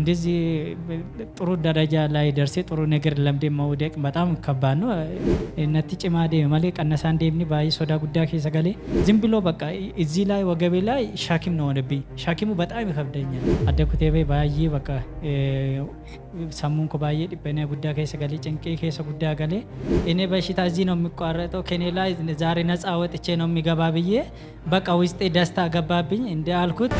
እንደዚህ ጥሩ ደረጃ ላይ ደርሴ ጥሩ ነገር ለምዴ መውደቅ በጣም ከባድ ነው። ነቲ ጭማዴ ማሌ ቀነሳ እንደምኒ ባይ ሶዳ ጉዳ ከሰገሌ ዝም ብሎ በቃ እዚህ ላይ ወገቤ ላይ ሻኪም ነው ሆነብኝ። ሻኪሙ በጣም ይከብደኛል። አደኩቴ ባይ በቃ ሰሙን ኮ ባይ ዲበኔ ጉዳ ከሰገሌ ጭንቄ ከሰ ጉዳ ገሌ እኔ በሽታ እዚህ ነው የሚቋረጠው ከኔ ላይ ዛሬ ነፃ ወጥቼ ነው የሚገባ ብዬ በቃ ውስጤ ደስታ ገባብኝ እንደ አልኩት።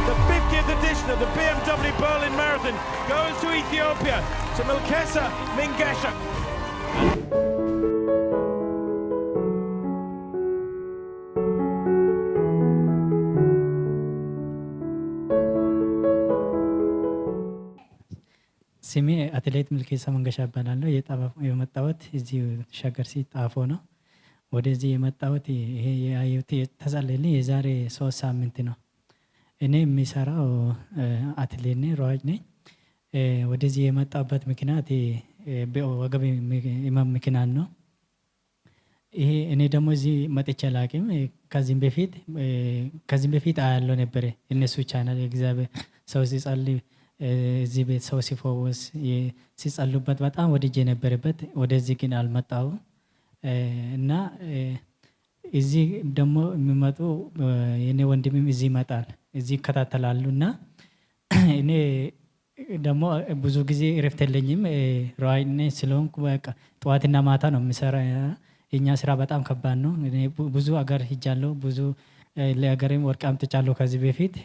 The 50th edition of the BMW Berlin Marathon goes to Ethiopia, to Milkesa Mingesha. ስሜ አትሌት ሚልኬሳ መንገሻ እባላለሁ። የመጣሁት እዚህ ሸገር ሲጣፎ ነው። ወደዚህ የመጣሁት ይሄ ያዩት ተጸለየልኝ የዛሬ 3 ሳምንት ነው። እኔ የሚሰራው አትሌት ነኝ፣ ሯጭ ነኝ። ወደዚህ የመጣበት ምክንያት ወገብ ህመም ምክንያት ነው። ይሄ እኔ ደግሞ እዚህ መጥቼ አላውቅም። ከዚህም በፊት አያለው ነበር እነሱ ቻናል የእግዚአብሔር ሰው ሲጸልይ እዚህ ቤት ሰው ሲፈወስ ሲጸልዩበት በጣም ወድጄ ነበረበት። ወደዚህ ግን አልመጣሁም እና እዚህ ደግሞ የሚመጡ የኔ ወንድምም እዚህ ይመጣል፣ እዚህ ይከታተላሉ እና እኔ ደግሞ ብዙ ጊዜ እረፍት የለኝም። ሯጭ ነኝ ስለሆንኩ በቃ ጠዋትና ማታ ነው የሚሰራ። የኛ ስራ በጣም ከባድ ነው። እኔ ብዙ አገር ሂጃለሁ፣ ብዙ ለሀገሬም ወርቅ አምጥቻለሁ ከዚህ በፊት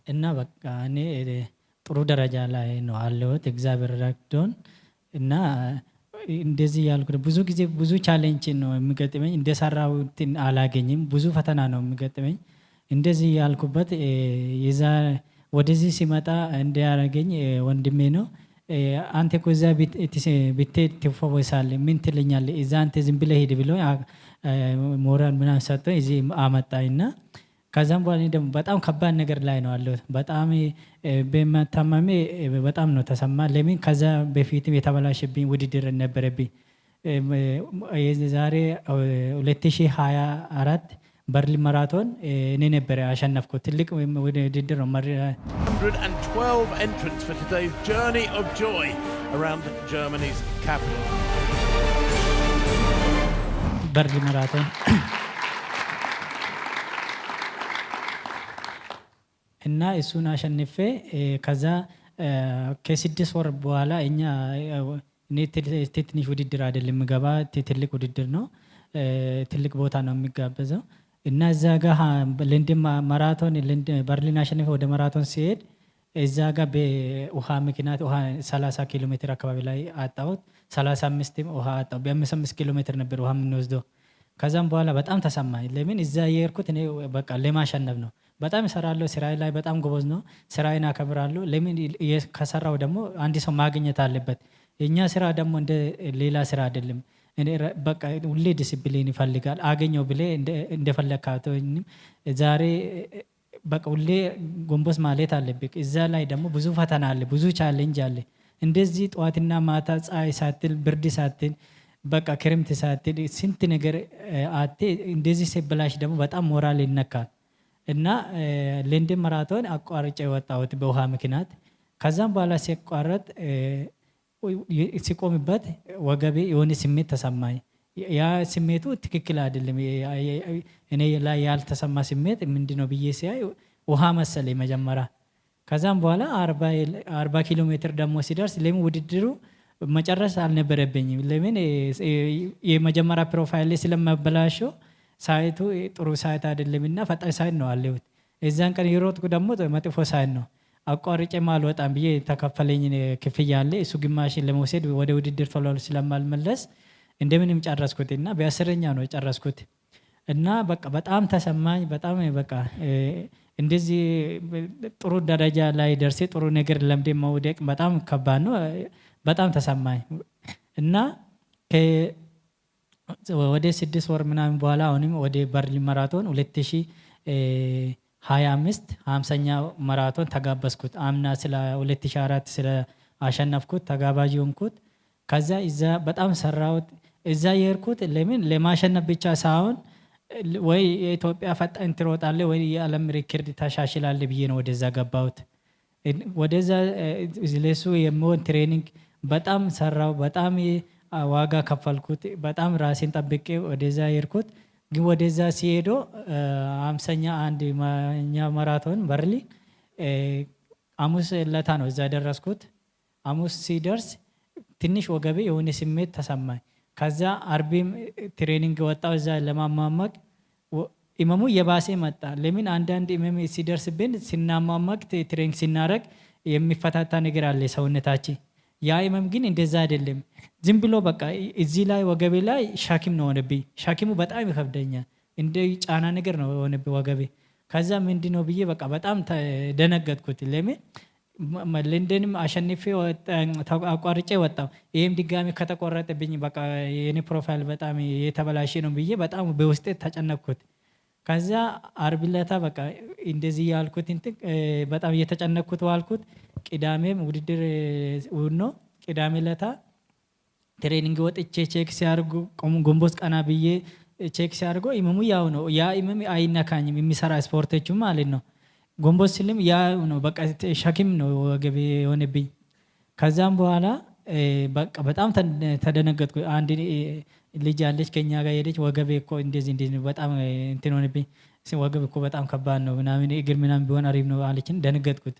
እና በቃ እኔ ጥሩ ደረጃ ላይ ነው አለሁት እግዚአብሔር ረድቶን እና እንደዚህ ያልኩት ብዙ ጊዜ ብዙ ቻሌንጅ ነው የሚገጥመኝ። እንደሰራሁት አላገኝም፣ ብዙ ፈተና ነው የሚገጥመኝ። እንደዚህ ያልኩበት ወደዚህ ሲመጣ እንዲያደርገኝ ወንድሜ ነው። አንተ እኮ እዛ ብትሄድ ትፈወሳለህ፣ ምን ትለኛለህ? እዛ አንተ ዝም ብለህ ሂድ ብሎ ሞራል ምናምን ሰጥቶኝ እዚህ አመጣኝና ከዛም በኋላ ደግሞ በጣም ከባድ ነገር ላይ ነው አለሁት። በጣም በመታመሜ በጣም ነው ተሰማ። ለምን ከዛ በፊትም የተበላሸብኝ ውድድር ነበረብኝ። የዛሬ 2024 በርሊን ማራቶን እኔ ነበር ያሸነፍኩት። ትልቅ ውድድር ነው። 112 entrants for today's journey of joy around Germany's capital. በርሊን ማራቶን እና እሱን አሸንፌ ከዛ ከ6 ወር በኋላ እኔ ትንሽ ውድድር አይደለም የምገባ፣ ትልቅ ውድድር ነው። ትልቅ ቦታ ነው የሚጋበዘው እና እዛ ጋ ለንደን ማራቶን በርሊን አሸንፌ ወደ ማራቶን ሲሄድ እዛ ጋ በውሃ ምክንያት ውሃ 30 ኪሎ ሜትር አካባቢ ላይ አጣሁት። 35 ውሃ አጣሁ። በ5 ኪሎ ሜትር ነበር ውሃ የምንወስደው። ከዛም በኋላ በጣም ተሰማኝ። ለምን እዛ የሄድኩት እኔ በቃ ለማሸነፍ ነው። በጣም እሰራለሁ፣ ስራዬ ላይ በጣም ጎበዝ ነው። ስራዬን አከብራለሁ። ለምን ከሰራው ደግሞ አንድ ሰው ማግኘት አለበት። የኛ ስራ ደግሞ እንደ ሌላ ስራ አይደለም። በቃ ሁሌ ዲሲፕሊን ይፈልጋል። አገኘው ብሌ እንደፈለካተኝ ዛሬ በቃ ሁሌ ጎንበስ ማለት አለብህ። እዛ ላይ ደግሞ ብዙ ፈተና አለ፣ ብዙ ቻሌንጅ አለ። እንደዚህ ጠዋትና ማታ ፀሐይ ሳትል ብርድ ሳትል በቃ ክረምት ሳትል ስንት ነገር አቴ እንደዚህ ሲበላሽ ደግሞ በጣም ሞራል ይነካል። እና ለንደን ማራቶን አቋርጬ ወጣሁት በውሃ ምክንያት። ከዛም በኋላ ሲቋረጥ ሲቆምበት ወገቤ የሆነ ስሜት ተሰማኝ። ያ ስሜቱ ትክክል አይደለም። እኔ ላይ ያልተሰማ ስሜት ምንድነው ብዬ ሲያይ ውሃ መሰለኝ መጀመሪያ። ከዛም በኋላ 40 ኪሎ ሜትር ደግሞ ሲደርስ ለምን ውድድሩ መጨረስ አልነበረብኝም። ለምን የመጀመሪያ ፕሮፋይል ላይ ስለማበላሸው ሳይቱ ጥሩ ሳይት አይደለምና ፈጣን ሳይት ነው አለሁት። እዛን ቀን የሮጥኩ ደግሞ መጥፎ ሳይት ነው። አቋርጬም አልወጣም ብዬ ተከፈለኝ ክፍያ አለ። እሱ ግማሽን ለመውሰድ ወደ ውድድር ቶሎ ስለማልመለስ እንደምንም ጨረስኩትና በ10ኛ ነው ጨረስኩት። እና በቃ በጣም ተሰማኝ። በጣም በቃ እንደዚህ ጥሩ ደረጃ ላይ ደርሴ ጥሩ ነገር ለምዴ መውደቅ በጣም ከባድ ነው። በጣም ተሰማኝ እና ወደ 6 ወር ምናምን በኋላ አሁንም ወደ በርሊን ማራቶን 2025 50ኛ ማራቶን ተጋበዝኩት። አምና ስለ 2004 ስለ አሸነፍኩት ተጋባዥ ሆንኩት። ከዛ እዛ በጣም ሰራሁት። እዛ የሄድኩት ለምን ለማሸነፍ ብቻ ሳይሆን ወይ የኢትዮጵያ ፈጣን ትሮጣለህ ወይ የዓለም ሪከርድ ታሻሽላለህ ብዬ ነው ወደዛ ገባሁት። ወደዛ ለሱ የሚሆን ትሬኒንግ በጣም ሰራው። በጣም ዋጋ ከፈልኩት። በጣም ራሴን ጠብቄ ወደዛ የሄድኩት። ግን ወደዛ ሲሄዶ 50ኛ አንደኛ ማራቶን በርሊን ሐሙስ ዕለት ነው እዛ ደረስኩት። ሐሙስ ሲደርስ ትንሽ ወገቤ የሆነ ስሜት ተሰማኝ። ከዛ አርቢም ትሬኒንግ ወጣው እዛ ለማማመቅ ኢመሙ የባሴ መጣ። ለምን አንዳንድ ኢመም ሲደርስብን ስናማመቅ ትሬኒንግ ሲናረግ የሚፈታታ ነገር አለ ሰውነታችን። ያ ኢመም ግን እንደዛ አይደለም። ዝም ብሎ በቃ እዚህ ላይ ወገቤ ላይ ሻኪም ነው ሆነብኝ። ሻኪሙ በጣም ይከብደኛል። እንደ ጫና ነገር ነው ሆነብኝ ወገቤ። ከዛ ምንድነው ብዬ በቃ በጣም ደነገጥኩት። ለምን ለንደንም አሸንፌ አቋርጬ ወጣው። ይሄም ድጋሚ ከተቆረጠብኝ በቃ የኔ ፕሮፋይል በጣም የተበላሸ ነው ብዬ በጣም በውስጤ ተጨነቅኩት። ከዛ አርብ ዕለት በቃ እንደዚህ ያልኩት በጣም እየተጨነቅኩት ዋልኩት። ቅዳሜም ውድድር ነው። ቅዳሜ ዕለት ትሬኒንግ ወጥቼ ቼክ ሲያርጉ ጎንበስ ቀና ብዬ ቼክ ሲያርጎ ኢመሙ ያው ነው። ያ ኢመም አይነካኝም የሚሰራ ስፖርቶቹ ማለት ነው። ጎንበስ ስልም ያ ነው በቃ ሸክም ነው ወገቤ የሆነብኝ። ከዛም በኋላ በቃ በጣም ተደነገጥኩ። አንድ ልጅ አለች ከኛ ጋር ሄደች። ወገቤ እኮ እንደዚህ በጣም እንትን ሆነብኝ። ወገብ እኮ በጣም ከባድ ነው ምናምን እግር ምናምን ቢሆን አሪፍ ነው አለችን። ደነገጥኩት።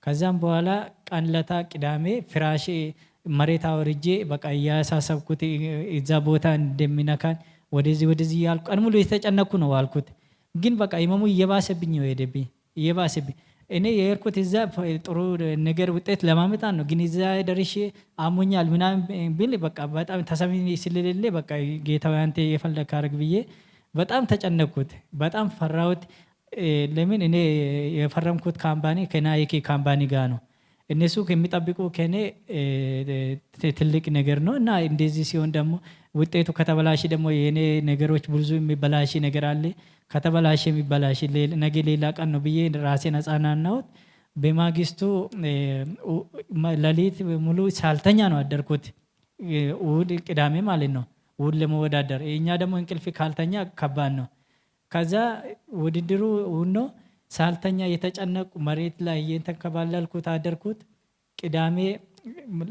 ከዛም በኋላ ቀን ለታ ቅዳሜ ፍራሽ መሬት አወርጄ በቃ እያሳሰብኩት እዛ ቦታ እንደሚነካን ወደዚህ ያልኩ ቀን ሙሉ የተጨነኩ ነው አልኩት። ግን በቃ ኢመሙ እየባሰብኝ ነው ሄደብኝ እየባሰብኝ። እኔ የሄድኩት እዛ ጥሩ ነገር ውጤት ለማምጣት ነው። ግን እዛ ደርሼ አሞኛል ምናምን ብል በቃ በጣም ተሰሚ ስለሌለ በቃ ጌታው አንተ የፈለክ አድርግ ብዬ በጣም ተጨነቅኩት። በጣም ፈራሁት። ለምን እኔ የፈረምኩት ካምፓኒ ከናይኪ ካምፓኒ ጋር ነው። እነሱ ከሚጠብቁ ከኔ ትልቅ ነገር ነው እና እንደዚህ ሲሆን ደግሞ ውጤቱ ከተበላሽ ደግሞ የኔ ነገሮች ብዙ የሚበላሽ ነገር አለ። ከተበላሽ የሚበላሽ ነገ ሌላ ቀን ነው ብዬ ራሴን አጽናናሁት። በማግስቱ ሌሊት ሙሉ ሳልተኛ ነው አደርኩት። እሑድ ቅዳሜ ማለት ነው። እሑድ ለመወዳደር እኛ ደግሞ እንቅልፍ ካልተኛ ከባድ ነው። ከዛ ውድድሩ ነው ሳልተኛ የተጨነቁ መሬት ላይ እየተንከባለልኩት አደርኩት። ቅዳሜ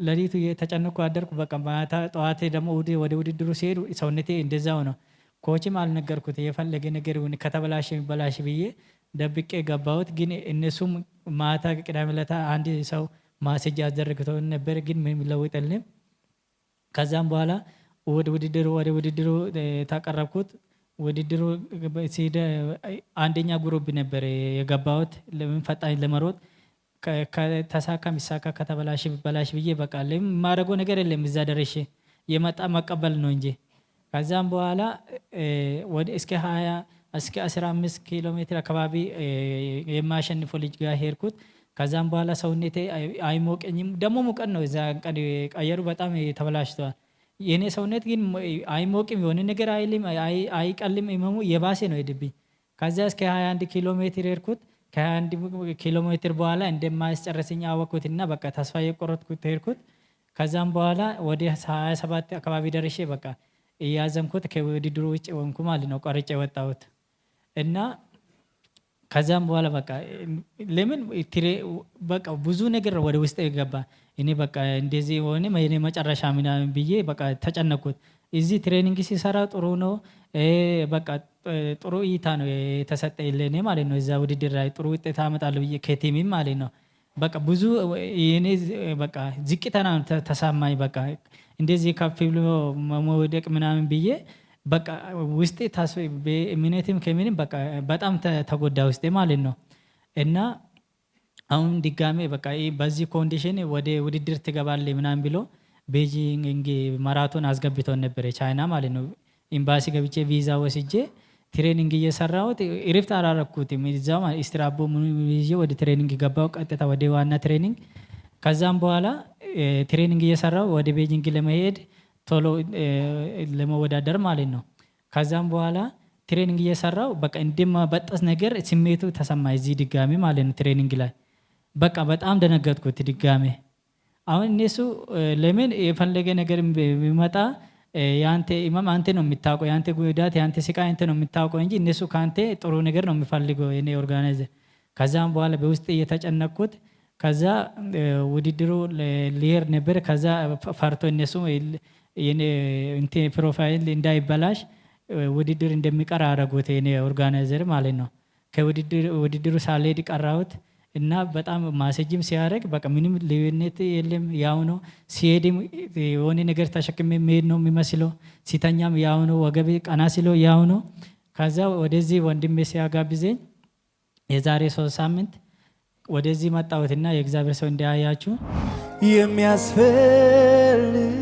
ሌሊቱ የተጨነቁ አደርኩ። በቃ ማታ ጠዋቴ ደግሞ ወደ ውድድሩ ሲሄዱ ሰውነቴ እንደዛው ነው። ኮችም አልነገርኩት የፈለገ ነገር ከተበላሽ የሚበላሽ ብዬ ደብቄ ገባሁት። ግን እነሱም ማታ ቅዳሜ ዕለት አንድ ሰው ማስጃ አስደርግተው ነበር፣ ግን ምን ለውጥልኝ። ከዛም በኋላ ወደ ውድድሩ ተቀረብኩት። ውድድሩ ሲደ አንደኛ ግሩፕ ነበር የገባሁት። ለምን ፈጣን ለመሮጥ ከተሳካ ሚሳካ ከተበላሽ የሚበላሽ ብዬ በቃ የማደርገው ነገር የለም። እዛ ደረሼ የመጣ መቀበል ነው እንጂ። ከዛም በኋላ ወደ እስከ 15 ኪሎ ሜትር አካባቢ የማሸንፈው ልጅ ጋር ሄድኩት። ከዛም በኋላ ሰውነቴ አይሞቀኝም። ደግሞ ሙቀት ነው እዛ ቀን ቀየሩ በጣም ተበላሽተዋል። የኔ ሰውነት ግን አይሞቅም፣ የሆነ ነገር አይልም፣ አይቀልም። ኢመሙ የባሴ ነው ሄድብኝ። ከዛ እስከ 21 ኪሎ ሜትር ሄድኩት። ከ21 ኪሎ ሜትር በኋላ እንደማያስጨረሰኝ አወቅኩትና በቃ ተስፋ የቆረጥኩት ሄድኩት። ከዛም በኋላ ወደ 27 አካባቢ ደርሼ በቃ እያዘንኩት ከውድድሩ ውጭ ወንኩ ማለት ነው። ቆርጬ ወጣሁት እና ከዛም በኋላ በቃ ለምን በቃ ብዙ ነገር ወደ ውስጥ ገባ። እኔ በቃ እንደዚህ ሆነ እኔ መጨረሻ ምናምን ብዬ በቃ ተጨነቅኩት። እዚህ ትሬኒንግ ሲሰራ ጥሩ ነው፣ በቃ ጥሩ እይታ ነው የተሰጠኝ ለኔ ማለት ነው። እዛ ውድድር ላይ ጥሩ ውጤት አመጣለሁ ብዬ ከቲምም ማለት ነው። በቃ ብዙ እኔ በቃ ዝቅታ ተሰማኝ። በቃ እንደዚህ ከፍ ብሎ መውደቅ ምናምን ብዬ በቃ ውስጤ በእምነትም ከምንም በቃ በጣም ተጎዳ ውስጤ ማለት ነው። እና አሁን ድጋሜ በቃ በዚህ ኮንዲሽን ወደ ውድድር ትገባለህ ምናምን ብሎ ቤጂንግ ማራቶን አስገብተው ነበር ቻይና ማለት ነው። ኤምባሲ ገብቼ ቪዛ ወስጄ ትሬኒንግ እየሰራሁት እረፍት አላረኩትም። እዛው ስትራቦ ይዤ ወደ ትሬኒንግ ገባሁ፣ ቀጥታ ወደ ዋና ትሬኒንግ። ከዛም በኋላ ትሬኒንግ እየሰራሁ ወደ ቤጂንግ ለመሄድ ቶሎ ለመወዳደር ማለት ነው። ከዛም በኋላ ትሬኒንግ እየሰራሁ በቃ እንደማበጠስ ነገር ስሜቱ ተሰማኝ እዚህ ድጋሚ ማለት ነው። ትሬኒንግ ላይ በቃ በጣም ደነገጥኩት ድጋሚ። አሁን እነሱ ለምን የፈለገ ነገር ቢመጣ ያንተ ኢማም አንተ ነው የምታውቀው፣ ያንተ ጉዳት ያንተ ስቃይ አንተ ነው የምታውቀው እንጂ እነሱ ካንተ ጥሩ ነገር ነው የሚፈልገው የኔ ኦርጋናይዘር። ከዛም በኋላ በውስጥ እየተጨነቅኩት ከዛ ውድድሩ ሊሄድ ነበር። ከዛ ፈርቶ እነሱ የኔ እንትን ፕሮፋይል እንዳይበላሽ ውድድር እንደሚቀር አደረጉት የኔ ኦርጋናይዘር ማለት ነው። ከውድድሩ ሳልሄድ ቀራሁት እና በጣም ማሰጅም ሲያደርግ በቃ ምንም ልዩነት የለም፣ ያው ነው። ሲሄድም የሆነ ነገር ተሸክሜ መሄድ ነው የሚመስለው፣ ሲተኛም ያው ነው፣ ወገቤ ቀና ሲለው ያው ነው። ከዛ ወደዚህ ወንድሜ ሲያጋብዘኝ የዛሬ 3 ሳምንት ወደዚህ መጣሁትና የእግዚአብሔር ሰው እንዲያያችሁ የሚያስፈልግ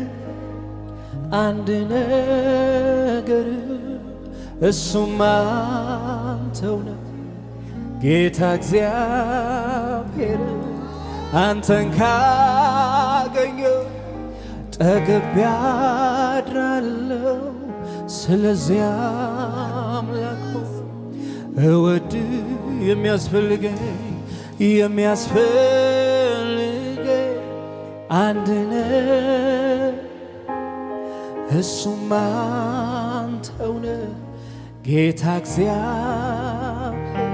አንድ ነገር እሱም አንተው ነህ ጌታ እግዚአብሔር። አንተን ካገኘው ጠግቤ አድራለሁ። ስለዚያ አምላክ እወድ የሚያስፈልገኝ አንድ ነህ እሱም አንተው ነህ ጌታ እግዚአብሔር።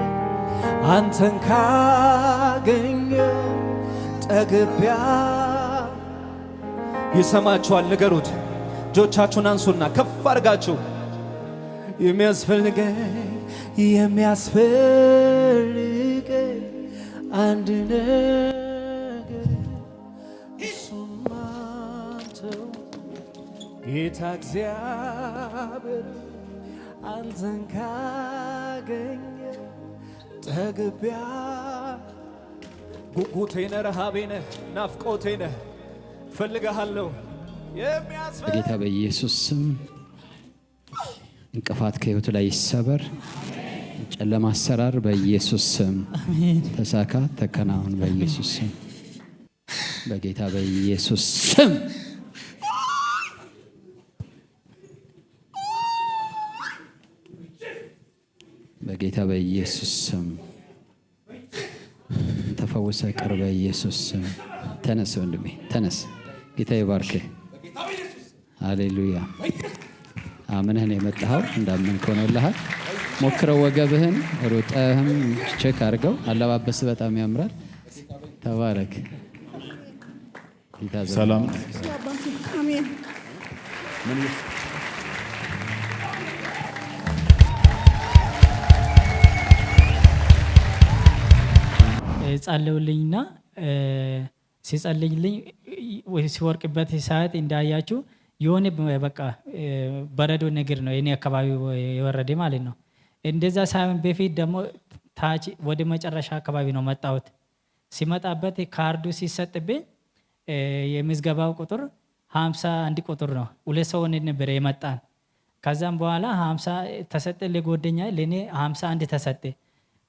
አንተን ካገኘው ጠግቤያ ይሰማችኋል። ንገሩት፣ እጆቻችሁን አንሱና ከፍ አድርጋችሁ የሚያስፈልገኝ አንድ ነገር እሱም አንተው ጌታ እግዚአብሔር። አንተን ካገኘው ጠግቤያ ጉጉቴ ነህ፣ ረሃቤ ነህ፣ ናፍቆቴ ነህ፣ እፈልግሃለሁ። በጌታ በኢየሱስ ስም እንቅፋት ከሕይወቱ ላይ ይሰበር። ጨለማ አሰራር በኢየሱስ ስም ተሳካ፣ ተከናወን በኢየሱስ ስም፣ በጌታ በኢየሱስ ስም። በጌታ በኢየሱስ ስም ተፈወሰ፣ ቅር በኢየሱስ ስም። ተነስ ወንድሜ ተነስ። ጌታ ይባርክ። ሃሌሉያ። አምነህን የመጣኸው እንዳመንክ ሆኖልሃል። ሞክረው፣ ወገብህን ሩጠህም ቼክ አድርገው። አለባበስ በጣም ያምራል። ተባረክ። ሰላም አሜን። ጸልዩልኝና ሲጸልይልኝ ሲወርቅበት ሰዓት እንዳያችሁ የሆነ በቃ በረዶ ነገር ነው የኔ አካባቢ የወረደ ማለት ነው። እንደዛ ሳይሆን በፊት ደግሞ ታች ወደ መጨረሻ አካባቢ ነው መጣሁት። ሲመጣበት ካርዱ ሲሰጥብኝ የምዝገባው ቁጥር 51 ቁጥር ነው። 2 ሰው ነበር የመጣን። ከዛም በኋላ 50 ተሰጠ ለጓደኛ፣ ለኔ 51 ተሰጠ።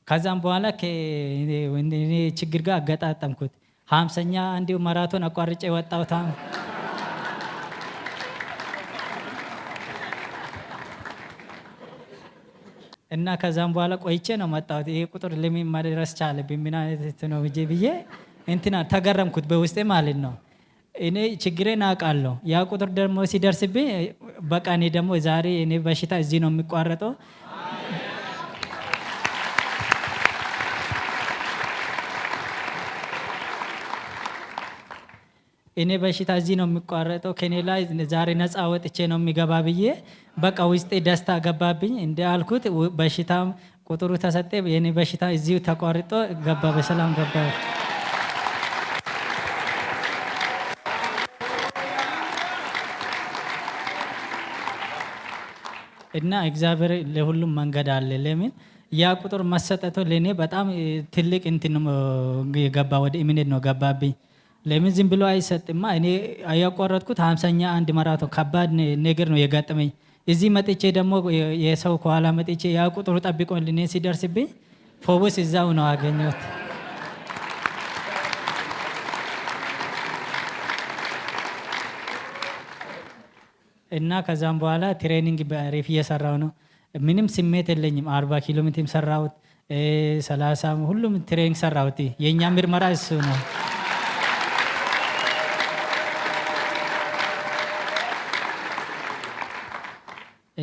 ከዛም በኋላ ከኔ ችግር ጋር አገጣጠምኩት። 50ኛ አንዴ ማራቶን አቋርጬ ወጣሁት። እና ከዛም በኋላ ቆይቼ ነው መጣሁት። ይሄ ቁጥር ለምን ማድረስ ቻለብኝ? ምን አይነት ነው ብዬ እንትና ተገረምኩት በውስጤ ማለት ነው። እኔ ችግሬን አውቃለሁ። ያ ቁጥር ደግሞ ሲደርስብኝ በቃ እኔ ደግሞ ዛሬ እኔ በሽታ እዚህ ነው የሚቋረጠው። እኔ በሽታ እዚህ ነው የሚቋረጠው፣ ከኔ ላይ ዛሬ ነፃ ወጥቼ ነው የሚገባ ብዬ በቃ ውስጤ ደስታ ገባብኝ። እንደ አልኩት በሽታም ቁጥሩ ተሰጠ። የኔ በሽታ እዚሁ ተቋርጦ ገባ፣ በሰላም ገባ። እና እግዚአብሔር ለሁሉም መንገድ አለ። ለምን ያ ቁጥር መሰጠቱ ለኔ በጣም ትልቅ እንትን ገባ፣ ወደ እምነት ነው ገባብኝ። ለምን ዝም ብሎ አይሰጥማ? እኔ ያቋረጥኩት 50ኛ አንድ ማራቶን ከባድ ነገር ነው የጋጠመኝ። እዚህ መጥቼ ደግሞ የሰው ከኋላ መጥቼ ያ ቁጥሩ ጠብቆ ለኔ ሲደርስብኝ ፈውስ እዛው ነው አገኘሁት። እና ከዛም በኋላ ትሬኒንግ በአሪፍ እየሰራው ነው። ምንም ስሜት የለኝም። 40 ኪሎ ሜትር ሰራሁት፣ 30 ሁሉም ትሬኒንግ ሰራሁት። የኛ ምርመራ እሱ ነው።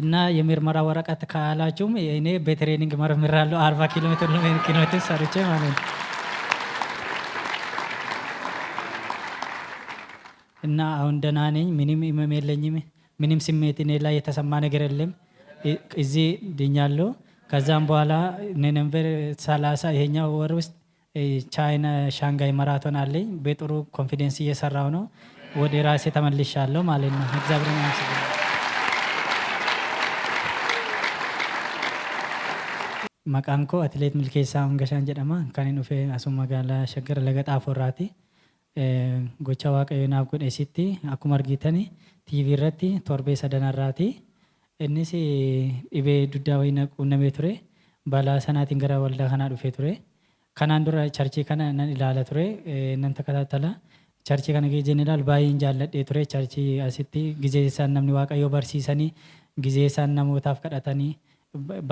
እና የምርመራ ወረቀት ካላችሁም እኔ በትሬኒንግ መርምራለሁ 40 ኪሎ ሜትር ሰርቼ ማለት ነው። እና አሁን ደህና ነኝ። ምንም ህመም የለኝም። ምንም ስሜት እኔ ላይ የተሰማ ነገር የለም። እዚህ ድኛለሁ። ከዛም በኋላ ኖቬምበር 30 ይሄኛው ወር ውስጥ ቻይና ሻንጋይ ማራቶን አለኝ። በጥሩ ኮንፊደንስ እየሰራው ነው። ወደ ራሴ ተመልሻለሁ ማለት ነው። እግዚአብሔር ይመስገን። መቃን ኮ አትሌት ሚልኬሳ መንገሻን ጀደማ ካኒን ኡፌ አሱም መጋላ ሸገር ለገጣፎራቲ ጎቻ waaqayyo naaf godhe sitti akkuma argitani TV irratti torbee sadanarraati. Innis dhibee duddaa wayii quunnamee ture. Balaa sanaatiin gara waldaa kanaa dhufee ture. Kanaan dura charchii kana nan ilaala ture, nan takkatattala. Charchii kana gizeen ilaalu baay'een jaalladhee ture. Charchii asitti gizee isaan namni waaqayyoo barsiisanii, gizee isaan namootaaf kadhatanii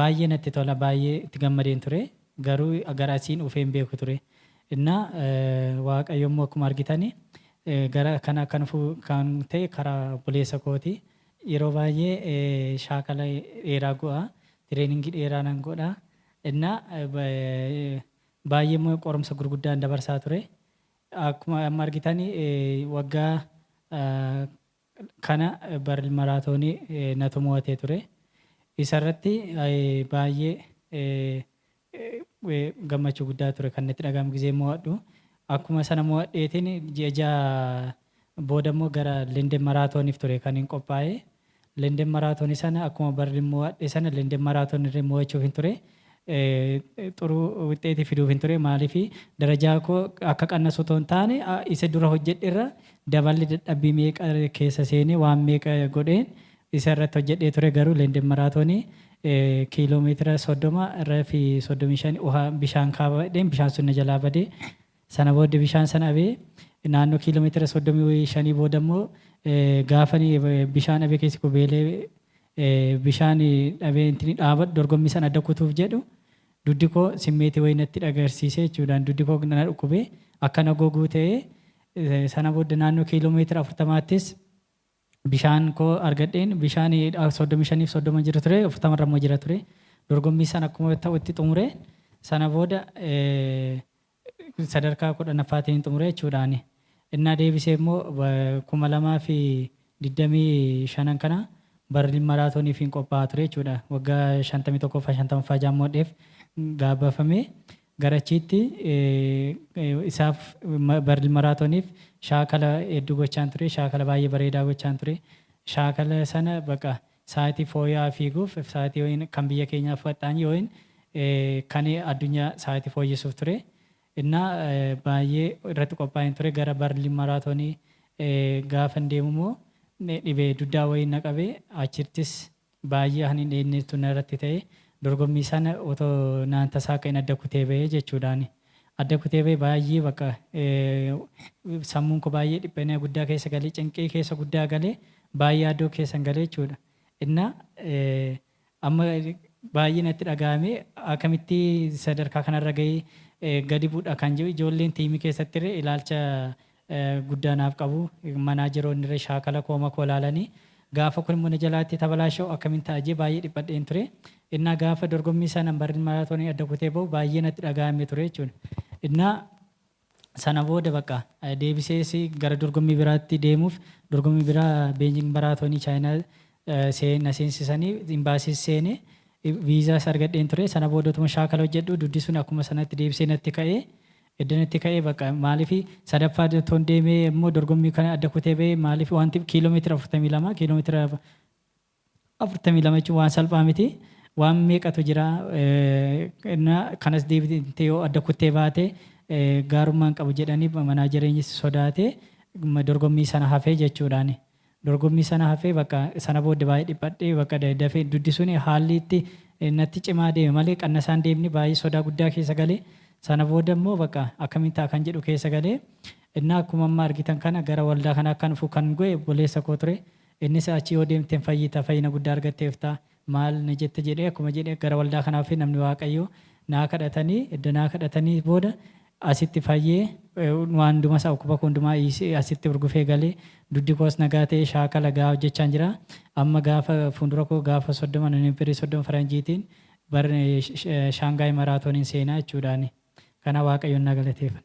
baay'ee natti tola, baay'ee itti gammadeen ture. Garuu gara asiin dhufeen beeku ture. እና waaqayyo immoo akkuma argitani gara kana kan ta'e karaa buleessa kooti. Yeroo baay'ee shaakala dheeraa go'a, tireeningii dheeraa nan godha. Inna baay'ee immoo qorumsa gurguddaan dabarsaa ture. Akkuma amma argitani waggaa kana baril maraatoonii natu mo'atee ture. Isarratti baay'ee gammachuu guddaa ture kan itti dhagahamu gisee mo'adhu. Akkuma sana mo'adheetiin ji'a booda immoo gara London maraatooniif ture kan hin qophaa'e. London maraatoonii sana akkuma barri mo'adhe sana London maraatoonii mo'achuuf hin ture. Xuru wuxxeetii fiduuf hin ture. Maaliif darajaa koo akka qannasu otoo hin taane isa dura hojjedhe irra daballi dadhabbii meeqa keessa seenee waan meeqa godheen isa irratti hojjedhee ture. Garuu London maraatoonii kiiloomeetira 30 irraa fi 35 bishaan kaabadheen bishaan sun na jalaa badee sana booda bishaan sana abee naannoo kiiloomeetira 35 booda immoo gaafanii bishaan abee keessi kubeelee bishaan dhabee intini dhaabadhu dorgommii sana adda kutuuf jedhu duddi koo simmeetii wayii natti agarsiisee jechuudhaan duddi koo na dhukkubee akkana goguu ta'ee sana booda naannoo kiiloomeetira 40ttis bishaan koo argadheen bishaan 35 fi 30 jira ture, 40 irra immoo jira ture. Dorgommii sana akkuma ta'utti xumure sana booda sadarkaa 10ffaatiin xumure jechuudhaani. Innaa deebisee immoo 2025 kana barri maraatooniif hin qophaa'aa ture jechuudha. Waggaa 51ffaa jaammoodheef gaabafame garachiitti isaaf barri maraatooniif shaakala hedduu gochaan ture. Shaakala baay'ee bareedaa gochaan ture. Shaakala sana bakka sa'aatii fooyya'aa fiiguuf sa'aatii yookiin kan biyya keenyaaf fudhataan yookiin kan addunyaa sa'aatii fooyyessuuf ture. Innaa baay'ee irratti qophaa'een ture. Gara barli maraatoonii gaafa deemu immoo dhibee duddaa wayii na qabee achittis baay'ee hani dheenneetu narratti ta'e dorgommii sana otoo naan tasaa ka'in adda kutee ba'ee jechuudhaani. Adda kutee ba'ee baay'ee bakka sammuun koo baay'ee dhiphinaa guddaa keessa galee cinqee keessa guddaa galee baay'ee addoo keessa galee jechuudha. Innaa amma baay'ee natti dhagahame akkamitti sadarkaa kanarra gahee gadi buudha kan jedhu ijoolleen tiimii keessatti irra ilaalcha guddaa naaf qabu. Manaajeroonni irra shaakala kooma koo ilaalanii gaafa kun immoo na jalaatti tabalaashoo akkamiin taa'ee baay'ee dhiphadheen ture. Innaa gaafa dorgommii sana barri maraatoonii adda kutee bahu baay'ee natti dhagahame ture jechuudha. Innaa sana booda bakka deebisees gara dorgommii biraatti deemuuf dorgommii biraa Beijing maraatoonii Chaayinaa na seensisanii imbaasiis seenee viizaas argadheen ture. Sana booda utuma shaakala hojjedhu duddi sun akkuma sanatti deebisee natti ka'ee iddanatti ka'ee bakka maaliif sadaffaa toon deemee immoo dorgommii kana adda kutee ba'ee maaliif wanti kiiloomeetira 42 kiiloomeetira 42 jechuun waan salphaa miti. Waan meeqatu jira kanas deebitee yoo adda kuttee baate gaarummaan qabu jedhanii manaajereenyis sodaatee dorgommii sana hafee jechuudhaani. Dorgommii sana hafee bakka sana booda baay'ee dhiphadhee bakka dafee duddi sun haalli itti natti cimaa deeme malee qannasaan deemni baay'ee sodaa guddaa keessa galee sana booda immoo bakka akkamiin ta'a kan jedhu keessa galee innaa akkuma amma argitan kana gara waldaa kana akka dhufu kan go'e obboleessa koo ture. Innis achi yoo deemteen fayyina guddaa argatteef ta'a. Maal na jette jedhee akkuma jedhee gara waldaa kanaaf namni waaqayyoo naa kadhatanii booda asitti fayyee waan hunduma isaa dhukkuba hundumaa asitti urgufee galee duddi koos nagaa ta'ee shaakala gaa hojjechaa jira. Amma gaafa fuuldura koo gaafa 30 Noovembarii 30 faranjiitiin bara Shaangaay maraatooniin seenaa jechuudhaani. Kana Waaqayyoon na galateeffadha.